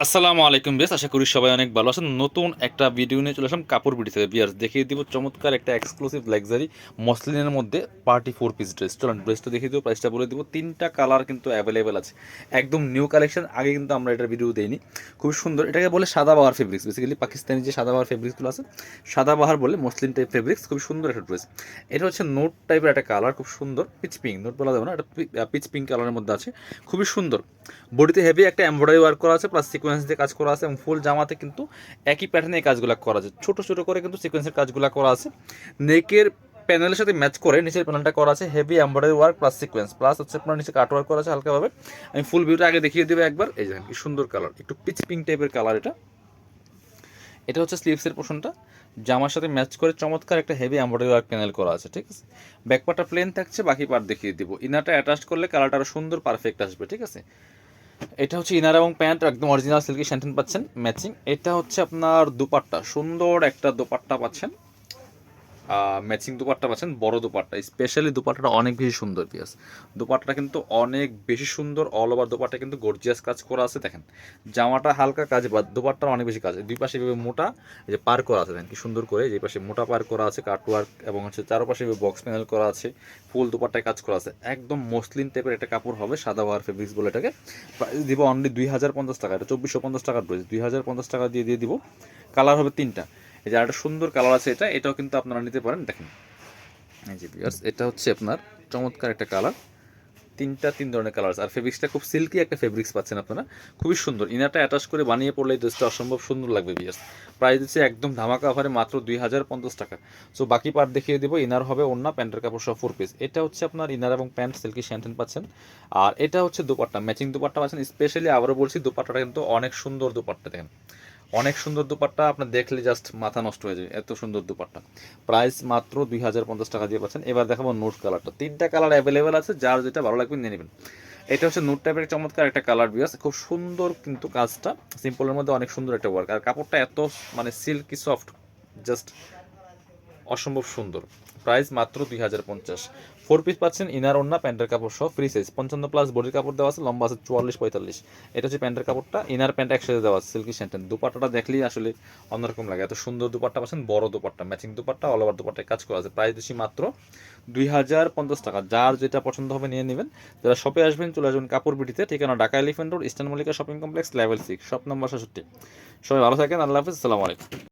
আসসালামু আলাইকুম বেশ, আশা করি সবাই অনেক ভালো আছেন। নতুন একটা ভিডিও নিয়ে চলে আসলাম কাপড় বিডি থেকে। বিয়ার্স দেখিয়ে দিব চমৎকার একটা এক্সক্লুসিভ লাক্সারি মসলিনের মধ্যে পার্টি 4 পিস ড্রেস। চলেন ড্রেসটা দেখিয়ে দিব, প্রাইসটা বলে দিব। তিনটা কালার কিন্তু অ্যাভেলেবেল আছে, একদম নিউ কালেকশন। আগে কিন্তু আমরা এটার ভিডিও দেইনি। খুব সুন্দর, এটাকে বলে সাদাবাহার ফেব্রিক্স। বেসিক্যালি পাকিস্তানি যে সাদাবাহার ফেব্রিক্সগুলো আছে, সাদাবাহার বলে মসলিন টাইপ ফেব্রিক্স। খুব সুন্দর একটা ড্রেস। এটা হচ্ছে নোট টাইপের একটা কালার, খুব সুন্দর। পিচ পিঙ্ক, নোট বলা যাবে না, এটা পিচ পিঙ্ক কালারের মধ্যে আছে, খুবই সুন্দর। বডিতে হেভি একটা এমব্রয়ডারি ওয়ার্ক করা আছে, প্লাস সিকোয়েন্স দিয়ে কাজ করা আছে, এবং ফুল জামাতে কিন্তু একই প্যাটার্নে এই কাজগুলো করা আছে। ছোট ছোট করে কিন্তু সিকোয়েন্সের কাজগুলো করা আছে। নেকের প্যানেলের সাথে ম্যাচ করে নিচের প্যানেলটা করা আছে heavy embroidery work plus sequence, plus হচ্ছে আপনার নিচে কাট ওয়ার্ক করা আছে হালকাভাবে। আমি ফুল ভিউটা আগে দেখিয়ে দেবো একবার। এই দেখেন কি সুন্দর কালার, একটু পিচ পিঙ্ক টাইপের কালার। এটা এটা হচ্ছে স্লিভসের পোর্শনটা, জামার সাথে ম্যাচ করে চমৎকার একটা হেভি এমব্রয়ডারি ওয়ার্ক প্যানেল করা আছে, ঠিক আছে। ব্যাকপার্টটা প্লেন থাকছে, বাকি পার্ট দেখিয়ে দিব। ইনারটা অ্যাটাচ করলে কালারটা আরও সুন্দর পারফেক্ট আসবে, ঠিক আছে। এটা হচ্ছে ইনার এবং প্যান্ট একদম অরিজিনাল সিল্কি স্যান্টেন পাচ্ছেন ম্যাচিং। এটা হচ্ছে আপনার দুপাট্টা, সুন্দর একটা দুপাট্টা পাচ্ছেন, ম্যাচিং দুপাট্টা পাচ্ছেন, বড় দুপাট্টা। স্পেশালি দুপাট্টাটা অনেক বেশি সুন্দর পিয়াস। দুপাট্টাটা কিন্তু অনেক বেশি সুন্দর, অল ওভার দুপাট্টা কিন্তু গর্জিয়াস কাজ করা আছে। দেখেন জামাটা হালকা কাজ, বা দুপাট্টা অনেক বেশি কাজ। দুই পাশে এভাবে মোটা এই যে পার করা আছে, দেখেন কি সুন্দর করে। যে পাশে মোটা পার করা আছে কাটওয়ার্ক, এবং হচ্ছে চারপাশে বক্স প্যানেল করা আছে, ফুল দুপাট্টায় কাজ করা আছে। একদম মসলিন টাইপের একটা কাপড় হবে, সাদাবাহার ফেব্রিক্স বলে এটাকে। প্রাইস দিব অনলি 2050 টাকা। এটা 2450 টাকার প্রাইস, 2050 টাকা দিয়ে দিব। কালার হবে তিনটা। এই যে একটা সুন্দর কালার আছে, এটাও কিন্তু আপনারা নিতে পারেন। দেখেন এই যে ভিউয়ার্স, এটা হচ্ছে আপনার চমৎকার একটা কালার। তিন ধরনের কালার আছে, আর ফেব্রিক্সটা খুব সিল্কি একটা ফেব্রিক্স পাচ্ছেন আপনারা, খুবই সুন্দর। ইনারটা অ্যাটাচ করে বানিয়ে পড়লে এই ড্রেসটা অসম্ভব সুন্দর লাগবে ভিউয়ার্স। প্রাইস দিচ্ছে একদম ধামাকা অফারে মাত্র 2050 টাকা। সো বাকি পার্ট দেখিয়ে দেবো। ইনার হবে ওড়না, প্যান্টের কাপড় সহ 4 পিস। এটা হচ্ছে আপনার ইনার এবং প্যান্ট সিল্কি স্যান্টেন পাচ্ছেন। আর এটা হচ্ছে দুপাট্টা, ম্যাচিং দুপাট্টা পাচ্ছেন। স্পেশালি আবারও বলছি, দুপাট্টাটা কিন্তু অনেক সুন্দর দুপাট্টা। দেখেন অনেক সুন্দর দুপাট্টা, আপনার দেখলে জাস্ট মাথা নষ্ট হয়ে যায়, এত সুন্দর দুপাট্টা। প্রাইস মাত্র 2050 টাকা দিয়ে পাচ্ছেন। এবার দেখাবো নোট কালারটা। তিনটা কালার অ্যাভেলেবেল আছে, যার যেটা ভালো লাগবে নিয়ে নেবেন। এটা হচ্ছে নোট টাইপের চমৎকার একটা কালার বিয়াস, খুব সুন্দর কিন্তু কাজটা। সিম্পলের মধ্যে অনেক সুন্দর একটা ওয়ার্ক, আর কাপড়টা এত মানে সিল্কি সফট, জাস্ট অসম্ভব সুন্দর। প্রাইস মাত্র 2050। 4 পিস পাচ্ছেন, ইনার ওড়না, প্যান্টের কাপড় সহ, ফ্রি সাইজ 55+ বডির কাপড় দেওয়া আছে, লম্বা আছে 44-45। এটা হচ্ছে প্যান্টের কাপড়টা, ইনার প্যান্ট একসাথে দেওয়া আছে, সিল্কি স্যান্টেন। দুপাট্টাটা দেখলেই আসলে অন্যরকম লাগে, এত সুন্দর দুপাট্টা পাচ্ছেন, বড় dupatta, matching dupatta, all over দুপাট্টায় কাজ করা আছে। প্রাইস দিচ্ছি মাত্র 2050 টাকা। যার যেটা পছন্দ হবে নিয়ে নেবেন। যারা শপে আসবেন চলে আসবেন কাপড় বিটিতে, ঠিকানা Dhaka elephant road, eastern Mallika shopping complex, level 6, shop number 67। সবাই ভালো থাকেন, আল্লাহ হাফিজ, আসসালামু আলাইকুম।